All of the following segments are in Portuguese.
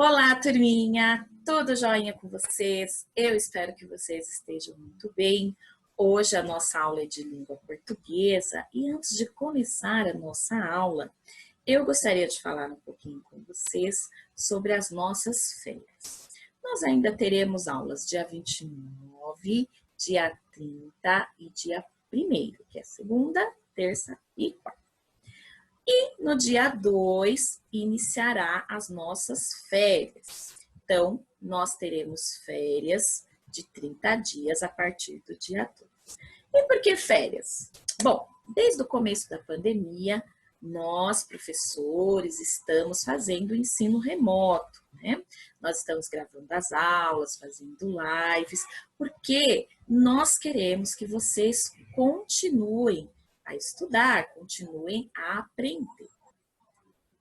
Olá, turminha! Tudo joinha com vocês? Eu espero que vocês estejam muito bem. Hoje a nossa aula é de língua portuguesa e antes de começar a nossa aula, eu gostaria de falar um pouquinho com vocês sobre as nossas férias. Nós ainda teremos aulas dia 29, dia 30 e dia 1º, que é segunda, terça e quarta. E no dia 2 iniciará as nossas férias. Então, nós teremos férias de 30 dias a partir do dia 2. E por que férias? Bom, desde o começo da pandemia, nós, professores, estamos fazendo o ensino remoto, né? Nós estamos gravando as aulas, fazendo lives, porque nós queremos que vocês continuem a estudar, continuem a aprender.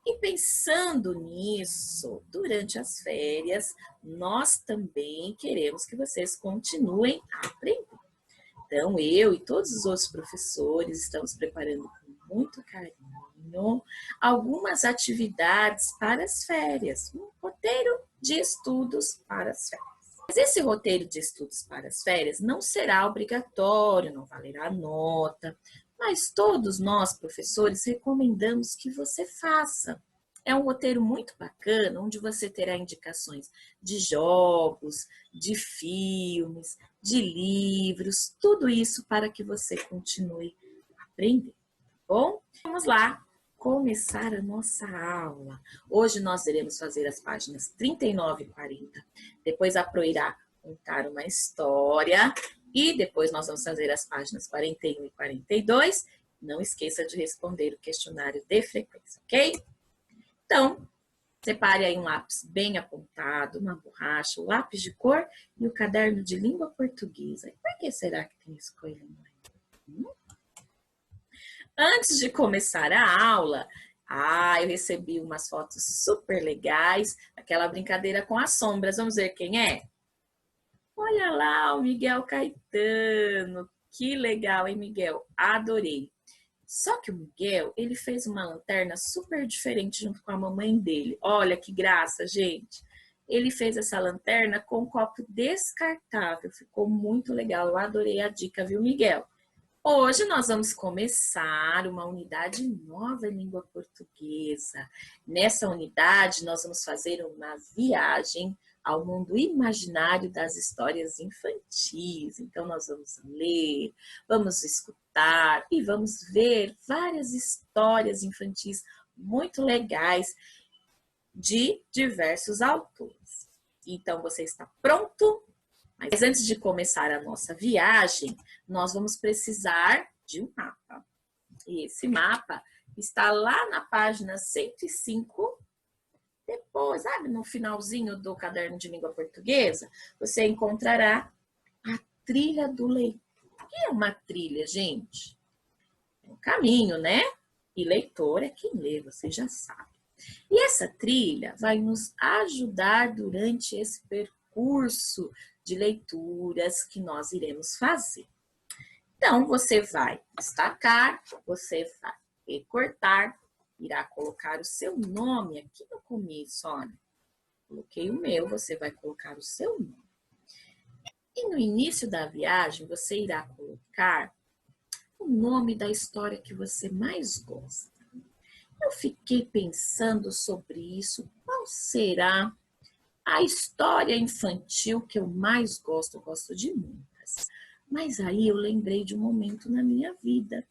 E pensando nisso, durante as férias, nós também queremos que vocês continuem a aprender. Então, eu e todos os outros professores estamos preparando com muito carinho algumas atividades para as férias, um roteiro de estudos para as férias. Mas esse roteiro de estudos para as férias não será obrigatório, não valerá nota, mas todos nós, professores, recomendamos que você faça. É um roteiro muito bacana, onde você terá indicações de jogos, de filmes, de livros, tudo isso para que você continue aprendendo, tá bom? Vamos lá começar a nossa aula. Hoje nós iremos fazer as páginas 39 e 40. Depois a Pro irá contar uma história e depois nós vamos fazer as páginas 41 e 42. Não esqueça de responder o questionário de frequência, ok? Então, separe aí um lápis bem apontado, uma borracha, o lápis de cor e o caderno de língua portuguesa. Por que será que tem esse coelhinho aí? Antes de começar a aula, eu recebi umas fotos super legais, aquela brincadeira com as sombras. Vamos ver quem é? Olha lá, o Miguel Caetano. Que legal, hein, Miguel? Adorei. Só que o Miguel, ele fez uma lanterna super diferente junto com a mamãe dele. Olha que graça, gente. Ele fez essa lanterna com um copo descartável. Ficou muito legal. Eu adorei a dica, viu, Miguel? Hoje nós vamos começar uma unidade nova em língua portuguesa. Nessa unidade, nós vamos fazer uma viagem ao mundo imaginário das histórias infantis. Então, nós vamos ler, vamos escutar e vamos ver várias histórias infantis muito legais de diversos autores. Então, você está pronto? Mas antes de começar a nossa viagem, nós vamos precisar de um mapa. E esse mapa está lá na página 105. Depois, sabe, no finalzinho do caderno de língua portuguesa, você encontrará a trilha do leitor. O que é uma trilha, gente? É um caminho, né? E leitor é quem lê, você já sabe. E essa trilha vai nos ajudar durante esse percurso de leituras que nós iremos fazer. Então, você vai destacar, você vai recortar, irá colocar o seu nome aqui no começo, olha. Coloquei o meu, você vai colocar o seu nome. E no início da viagem, você irá colocar o nome da história que você mais gosta. Eu fiquei pensando sobre isso, qual será a história infantil que eu mais gosto? Eu gosto de muitas. Mas aí eu lembrei de um momento na minha vida.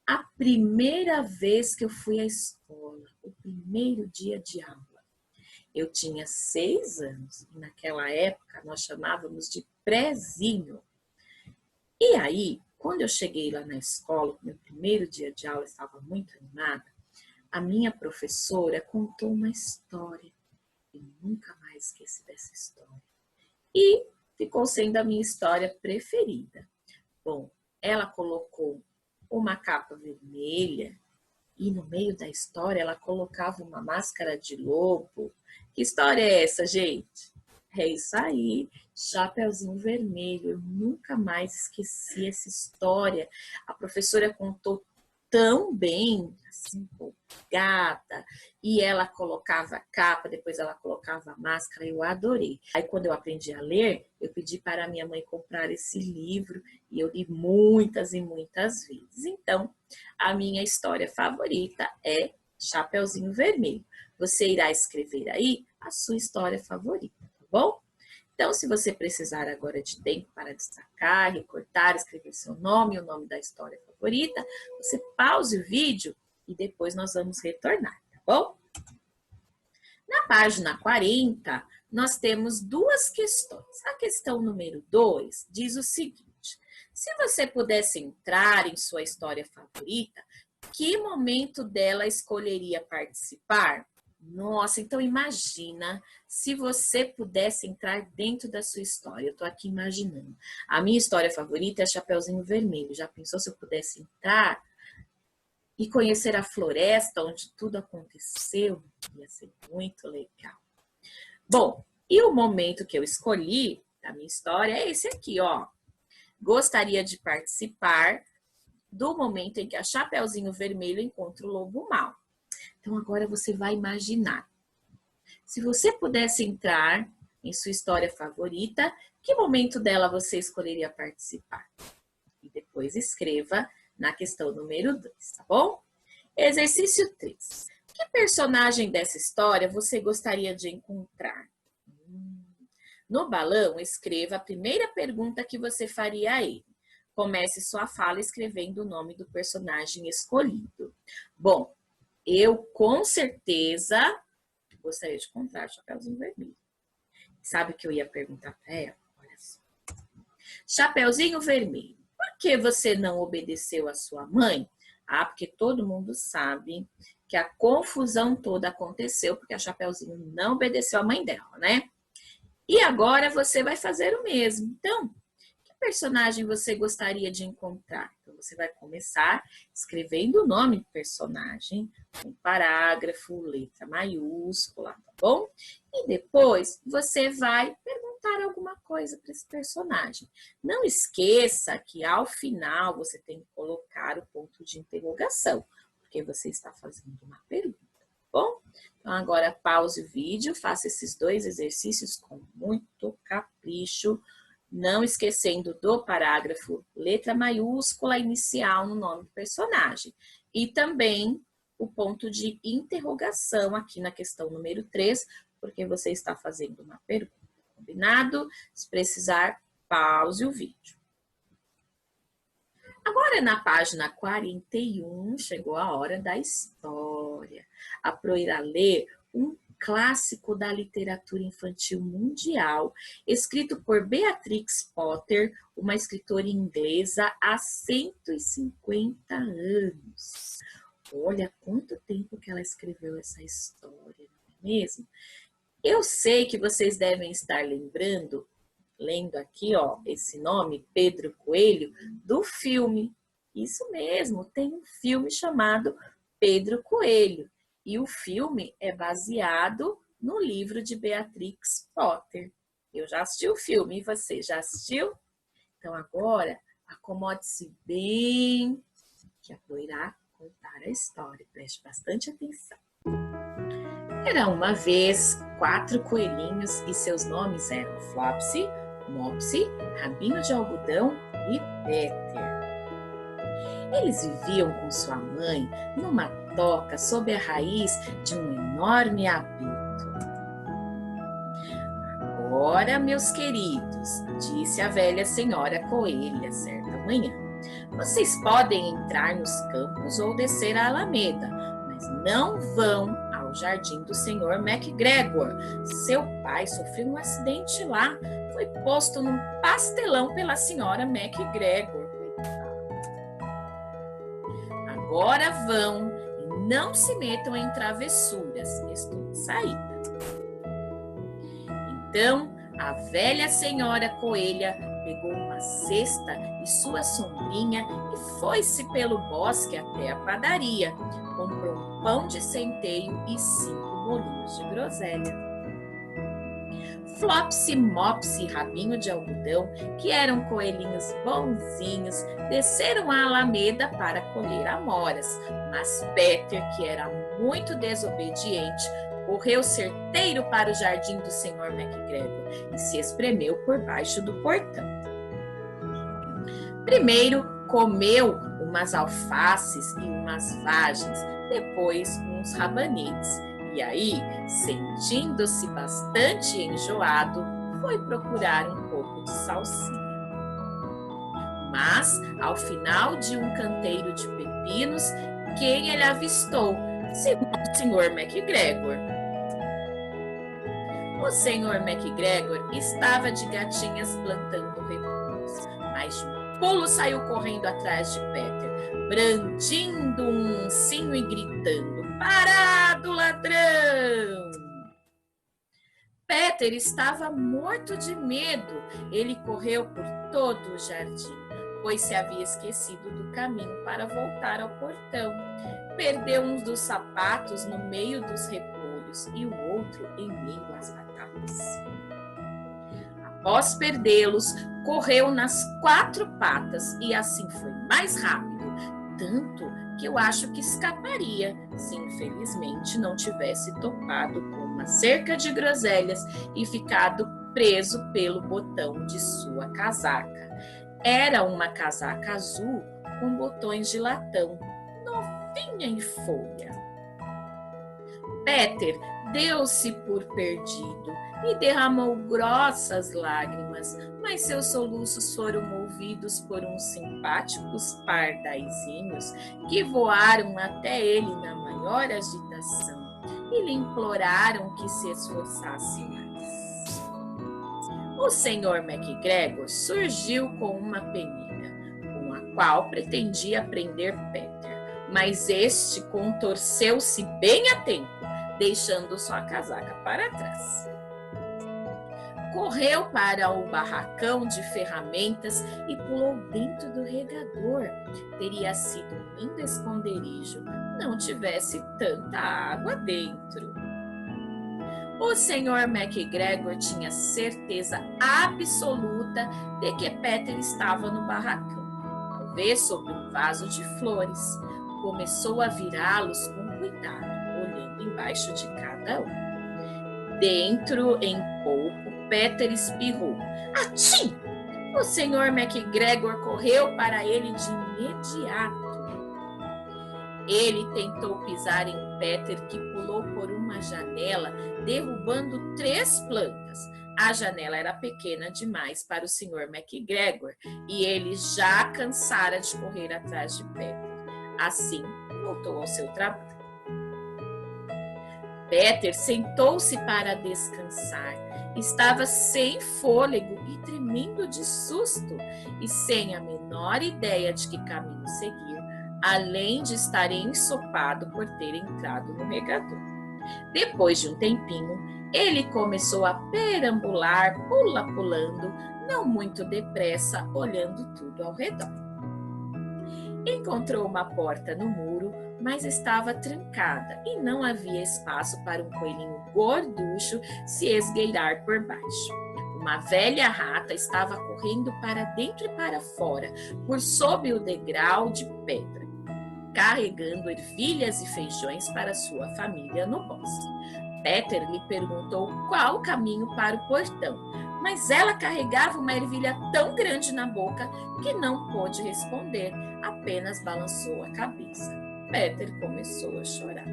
A primeira vez que eu fui à escola, o primeiro dia de aula. Eu tinha 6 anos e naquela época nós chamávamos de prézinho. E aí, quando eu cheguei lá na escola, meu primeiro dia de aula, estava muito animada, a minha professora contou uma história. Eu nunca mais esqueci dessa história. E ficou sendo a minha história preferida. Bom, ela colocou uma capa vermelha e no meio da história ela colocava uma máscara de lobo. Que história é essa, gente? É isso aí, Chapeuzinho Vermelho. Eu nunca mais esqueci essa história. A professora contou tão bem, assim, empolgada, e ela colocava a capa, depois ela colocava a máscara, eu adorei. Aí quando eu aprendi a ler, eu pedi para a minha mãe comprar esse livro, e eu li muitas e muitas vezes. Então, a minha história favorita é Chapeuzinho Vermelho. Você irá escrever aí a sua história favorita, tá bom? Então, se você precisar agora de tempo para destacar, recortar, escrever seu nome e o nome da história favorita, você pause o vídeo e depois nós vamos retornar, tá bom? Na página 40, nós temos duas questões. A questão número 2 diz o seguinte: se você pudesse entrar em sua história favorita, que momento dela escolheria participar? Nossa, então imagina se você pudesse entrar dentro da sua história. Eu tô aqui imaginando. A minha história favorita é Chapeuzinho Vermelho. Já pensou se eu pudesse entrar e conhecer a floresta onde tudo aconteceu? Ia ser muito legal. Bom, e o momento que eu escolhi da minha história é esse aqui, ó. Gostaria de participar do momento em que a Chapeuzinho Vermelho encontra o lobo mau. Então, agora você vai imaginar. Se você pudesse entrar em sua história favorita, que momento dela você escolheria participar? E depois escreva na questão número 2, tá bom? Exercício 3. Que personagem dessa história você gostaria de encontrar? No balão, escreva a primeira pergunta que você faria a ele. Comece sua fala escrevendo o nome do personagem escolhido. Bom, eu, com certeza, gostaria de encontrar o Chapeuzinho Vermelho. Sabe o que eu ia perguntar para ela? Olha só. Chapeuzinho Vermelho, por que você não obedeceu a sua mãe? Ah, porque todo mundo sabe que a confusão toda aconteceu porque a Chapeuzinho não obedeceu a mãe dela, né? E agora você vai fazer o mesmo. Então, personagem você gostaria de encontrar? Então, você vai começar escrevendo o nome do personagem, um parágrafo, letra maiúscula, tá bom? E depois você vai perguntar alguma coisa para esse personagem. Não esqueça que ao final você tem que colocar o ponto de interrogação, porque você está fazendo uma pergunta, tá bom? Então, agora pause o vídeo, faça esses 2 exercícios com muito capricho, não esquecendo do parágrafo, letra maiúscula inicial no nome do personagem. E também o ponto de interrogação aqui na questão número 3, porque você está fazendo uma pergunta. Combinado? Se precisar, pause o vídeo. Agora, na página 41, chegou a hora da história. A Pro irá ler um clássico da literatura infantil mundial, escrito por Beatrix Potter, uma escritora inglesa há 150 anos. Olha quanto tempo que ela escreveu essa história, não é mesmo? Eu sei que vocês devem estar lembrando, lendo aqui, ó, esse nome, Pedro Coelho, do filme. Isso mesmo, tem um filme chamado Pedro Coelho. E o filme é baseado no livro de Beatrix Potter. Eu já assisti o filme, e você já assistiu? Então agora, acomode-se bem, que a Pro irá contar a história. Preste bastante atenção. Era uma vez 4 coelhinhos e seus nomes eram Flopsy, Mopsy, Rabinho de Algodão e Peter. Eles viviam com sua mãe numa toca sob a raiz de um enorme abeto. Agora, meus queridos, disse a velha senhora coelha certa manhã, vocês podem entrar nos campos ou descer a alameda, mas não vão ao jardim do senhor MacGregor. Seu pai sofreu um acidente lá, foi posto num pastelão pela senhora MacGregor. Agora vão e não se metam em travessuras, estou de saída. Então, a velha senhora coelha pegou uma cesta e sua sombrinha e foi-se pelo bosque até a padaria. Comprou um pão de centeio e 5 bolinhos de groselha. Flopsy, Mopsy e Rabinho de Algodão, que eram coelhinhos bonzinhos, desceram a alameda para colher amoras, mas Peter, que era muito desobediente, correu certeiro para o jardim do Sr. McGregor e se espremeu por baixo do portão. Primeiro comeu umas alfaces e umas vagens, depois uns rabanetes. E aí, sentindo-se bastante enjoado, foi procurar um pouco de salsinha. Mas, ao final de um canteiro de pepinos, quem ele avistou? O Sr. McGregor. O Sr. McGregor estava de gatinhas plantando repolhos, mas de um pulo saiu correndo atrás de Peter, brandindo um ancinho e gritando: "Parado, ladrão!" Peter estava morto de medo. Ele correu por todo o jardim, pois se havia esquecido do caminho para voltar ao portão. Perdeu um dos sapatos no meio dos repolhos e o outro em meio às batatas. Após perdê-los, correu nas 4 patas e assim foi mais rápido, tanto que eu acho que escaparia se infelizmente não tivesse topado com uma cerca de groselhas e ficado preso pelo botão de sua casaca. Era uma casaca azul com botões de latão, novinha em folha. Peter deu-se por perdido e derramou grossas lágrimas, mas seus soluços foram ouvidos por uns simpáticos pardaizinhos que voaram até ele na maior agitação e lhe imploraram que se esforçasse mais. O Sr. McGregor surgiu com uma peneira, com a qual pretendia prender Peter, mas este contorceu-se bem a tempo, deixando sua casaca para trás. Correu para o barracão de ferramentas e pulou dentro do regador. Teria sido um lindo esconderijo, não tivesse tanta água dentro. O Sr. McGregor tinha certeza absoluta de que Peter estava no barracão, talvez sobre um vaso de flores. Começou a virá-los com cuidado, olhando embaixo de cada um. Dentro, em pouco, Peter espirrou. Atchim! O Sr. McGregor correu para ele de imediato. Ele tentou pisar em Peter, que pulou por uma janela, derrubando 3 plantas. A janela era pequena demais para o Sr. McGregor e ele já cansara de correr atrás de Peter. Assim, voltou ao seu trabalho. Peter sentou-se para descansar. Estava sem fôlego e tremendo de susto e sem a menor ideia de que caminho seguir, além de estar ensopado por ter entrado no regador. Depois de um tempinho, ele começou a perambular, pulando, não muito depressa, olhando tudo ao redor. Encontrou uma porta no muro, mas estava trancada e não havia espaço para um coelhinho gorducho se esgueirar por baixo. Uma velha rata estava correndo para dentro e para fora, por sob o degrau de pedra, carregando ervilhas e feijões para sua família no bosque. Peter lhe perguntou qual o caminho para o portão, mas ela carregava uma ervilha tão grande na boca que não pôde responder, apenas balançou a cabeça. Peter começou a chorar.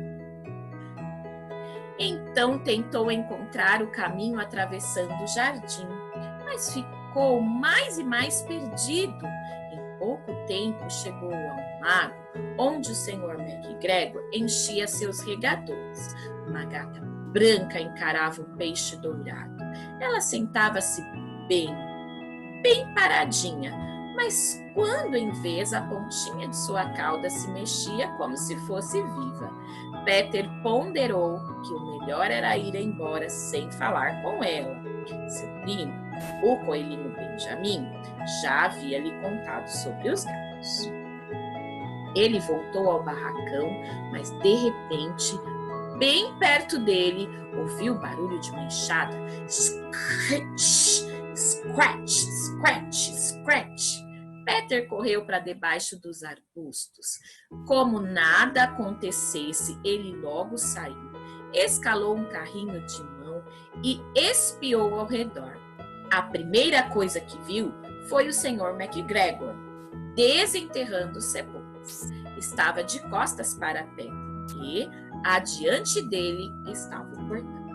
Então tentou encontrar o caminho atravessando o jardim, mas ficou mais e mais perdido. Em pouco tempo chegou a um lago, onde o Sr. McGregor enchia seus regadores. Uma gata branca encarava um peixe dourado. Ela sentava-se bem paradinha, mas quando em vez a pontinha de sua cauda se mexia como se fosse viva. Peter ponderou que o melhor era ir embora sem falar com ela. Seu primo, o coelhinho Benjamin, já havia lhe contado sobre os gatos. Ele voltou ao barracão, mas de repente Bem perto dele, ouviu o barulho de uma enxada. Scratch, scratch, scratch, scratch. Peter correu para debaixo dos arbustos. Como nada acontecesse, ele logo saiu, escalou um carrinho de mão e espiou ao redor. A primeira coisa que viu foi o Sr. McGregor desenterrando cebolas. Estava de costas para Peter e adiante dele estava o portão.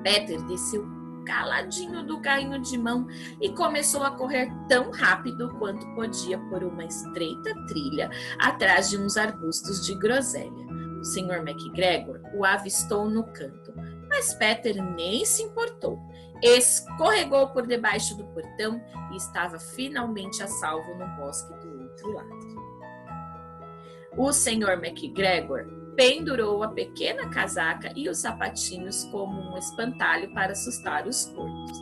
Peter desceu caladinho do carrinho de mão e começou a correr tão rápido quanto podia por uma estreita trilha atrás de uns arbustos de groselha. O Sr. McGregor o avistou no canto, mas Peter nem se importou. Escorregou por debaixo do portão e estava finalmente a salvo no bosque do outro lado. O Sr. McGregor pendurou a pequena casaca e os sapatinhos como um espantalho para assustar os corvos.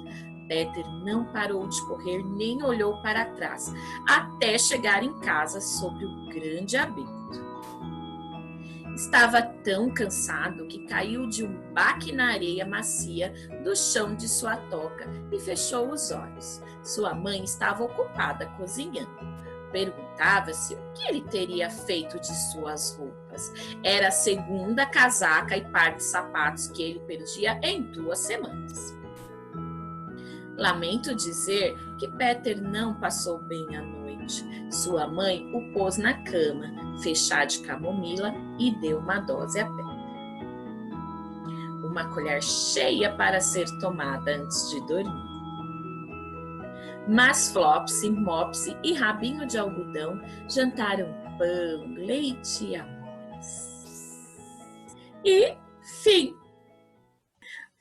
Peter não parou de correr nem olhou para trás, até chegar em casa sob o grande abrigo. Estava tão cansado que caiu de um baque na areia macia do chão de sua toca e fechou os olhos. Sua mãe estava ocupada cozinhando. Perguntava-se o que ele teria feito de suas roupas. Era a segunda casaca e par de sapatos que ele perdia em 2 semanas. Lamento dizer que Peter não passou bem a noite. Sua mãe o pôs na cama, fez chá de camomila e deu uma dose a Peter. Uma colher cheia para ser tomada antes de dormir. Mas Flopsy, Mopsy e Rabinho de Algodão jantaram pão, leite e amores. E fim!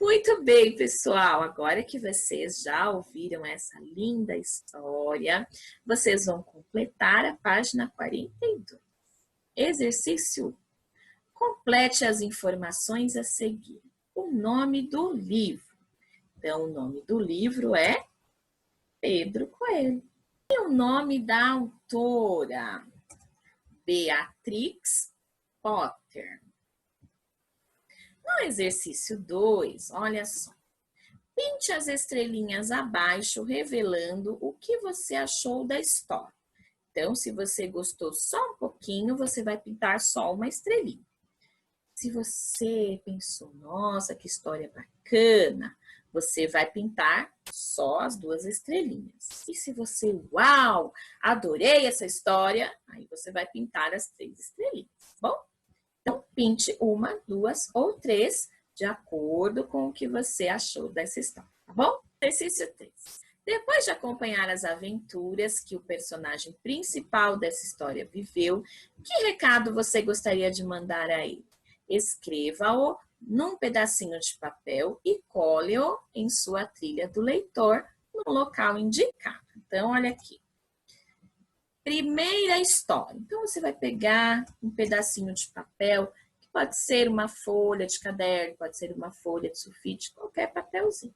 Muito bem, pessoal. Agora que vocês já ouviram essa linda história, vocês vão completar a página 42. Exercício 1. Complete as informações a seguir. O nome do livro. Então, o nome do livro é Pedro Coelho. E o nome da autora? Beatrix Potter. No exercício 2, olha só. Pinte as estrelinhas abaixo, revelando o que você achou da história. Então, se você gostou só um pouquinho, você vai pintar só uma estrelinha. Se você pensou, nossa, que história bacana, você vai pintar só as 2 estrelinhas. E se você, uau, adorei essa história, aí você vai pintar as 3 estrelinhas, tá bom? Então, pinte 1, 2 ou 3, de acordo com o que você achou dessa história, tá bom? Exercício 3. Depois de acompanhar as aventuras que o personagem principal dessa história viveu, que recado você gostaria de mandar a ele? Escreva-o num pedacinho de papel e cole-o em sua trilha do leitor no local indicado. Então, olha aqui. Primeira história. Então, você vai pegar um pedacinho de papel, que pode ser uma folha de caderno, pode ser uma folha de sulfite, qualquer papelzinho.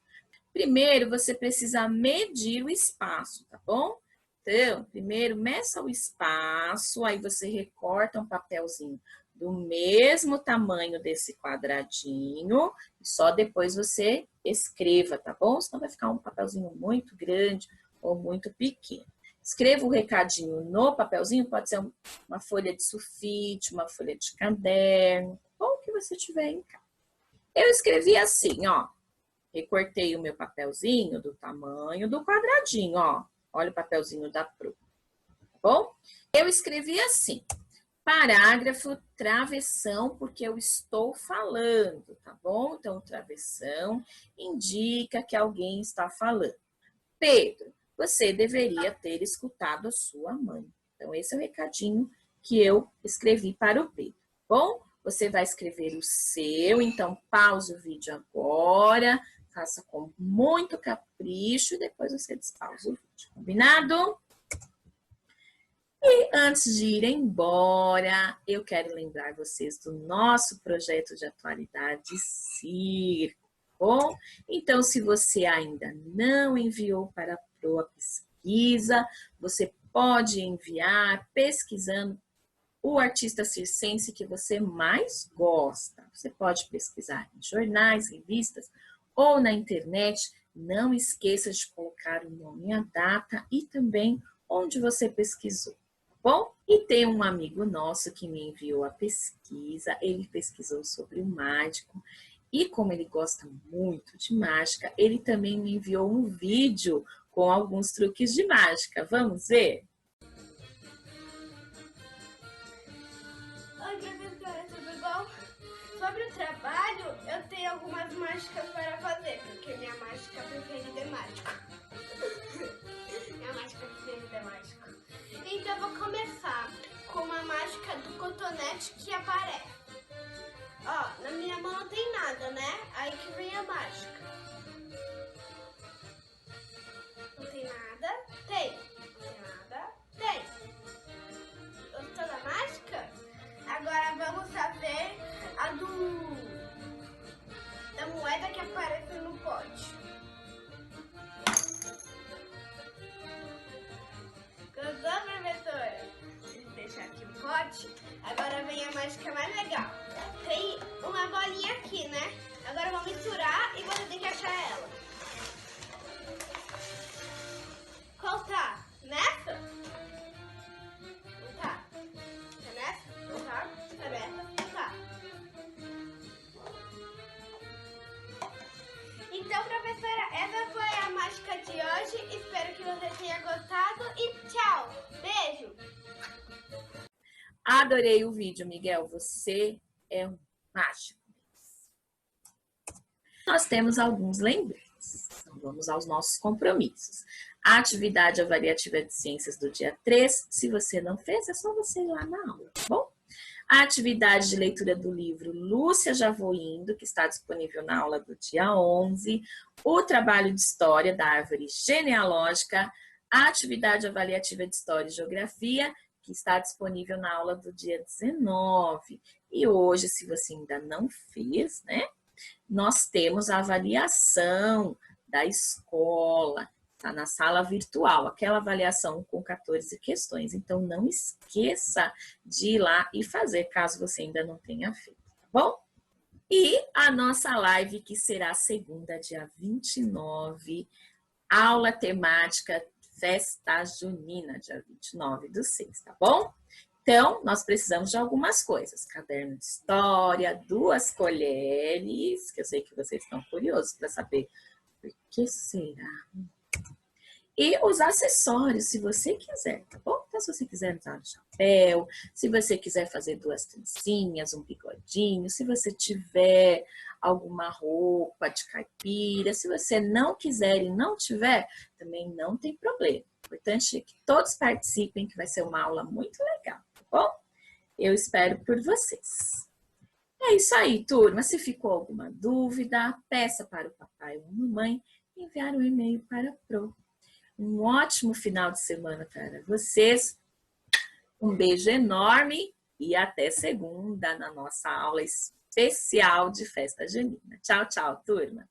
Primeiro, você precisa medir o espaço, tá bom? Então, primeiro, meça o espaço, aí você recorta um papelzinho do mesmo tamanho desse quadradinho, e só depois você escreva, tá bom? Senão vai ficar um papelzinho muito grande ou muito pequeno. Escreva o recadinho no papelzinho, pode ser uma folha de sulfite, uma folha de caderno, ou o que você tiver em casa. Eu escrevi assim, ó. Recortei o meu papelzinho do tamanho do quadradinho, ó. Olha o papelzinho da Pro, tá bom? Eu escrevi assim, parágrafo, travessão, porque eu estou falando, tá bom? Então, travessão indica que alguém está falando. Pedro, você deveria ter escutado a sua mãe. Então, esse é o recadinho que eu escrevi para o Pedro, tá bom? Você vai escrever o seu, então pause o vídeo agora, faça com muito capricho e depois você despausa o vídeo, combinado? E antes de ir embora, eu quero lembrar vocês do nosso projeto de atualidade Circo. Bom, então se você ainda não enviou para a Pro a pesquisa, você pode enviar pesquisando o artista circense que você mais gosta. Você pode pesquisar em jornais, revistas ou na internet. Não esqueça de colocar o nome, a data e também onde você pesquisou, tá bom? E tem um amigo nosso que me enviou a pesquisa, ele pesquisou sobre o mágico e como ele gosta muito de mágica, ele também me enviou um vídeo com alguns truques de mágica. Vamos ver? Oi, professora, tudo bom? Sobre o trabalho, eu tenho algumas mágicas para fazer, porque minha mágica preferida é mágico. Minha mágica preferida é mágico. Então, eu vou começar com uma mágica do cotonete que aparece. Ó, na minha mão não tem nada, né? Aí que vem a mágica. Não tem nada? Tem. Não tem nada? Tem. Gostou da mágica? Agora vamos fazer a da moeda que aparece no pote. Gostou, professora? Deixa eu deixar aqui o pote. Agora vem a mágica mais legal. Tem uma bolinha aqui, né? Agora eu vou misturar e você tem que achar ela. Qual tá? Nessa? Não tá. Tá nessa? Não tá. Tá nessa? Não tá. Então, professora, essa foi a mágica de hoje. Espero que você tenha gostado e tchau. Beijo. Adorei o vídeo, Miguel. Você é um mágico. Nós temos alguns lembretes. Então, vamos aos nossos compromissos. A atividade avaliativa de ciências do dia 3, se você não fez, é só você ir lá na aula, tá bom? A atividade de leitura do livro Lúcia Já Vou Indo, que está disponível na aula do dia 11. O trabalho de história da árvore genealógica. A atividade avaliativa de história e geografia, que está disponível na aula do dia 19. E hoje, se você ainda não fez, né? Nós temos a avaliação da escola, tá na sala virtual, aquela avaliação com 14 questões. Então, não esqueça de ir lá e fazer, caso você ainda não tenha feito, tá bom? E a nossa live, que será segunda, dia 29, aula temática Festa Junina, dia 29/6, tá bom? Então, nós precisamos de algumas coisas. Caderno de história, 2 colheres, que eu sei que vocês estão curiosos para saber por que será. E os acessórios, se você quiser, tá bom? Então, se você quiser usar um chapéu, se você quiser fazer 2 trancinhas, um bigodinho, se você tiver alguma roupa de caipira, se você não quiser e não tiver, também não tem problema. O importante é que todos participem, que vai ser uma aula muito legal, tá bom? Eu espero por vocês. É isso aí, turma. Se ficou alguma dúvida, peça para o papai ou a mamãe enviar um e-mail para a Pro. Um ótimo final de semana para vocês. Um beijo enorme e até segunda na nossa aula especial de festa junina. Tchau, tchau, turma.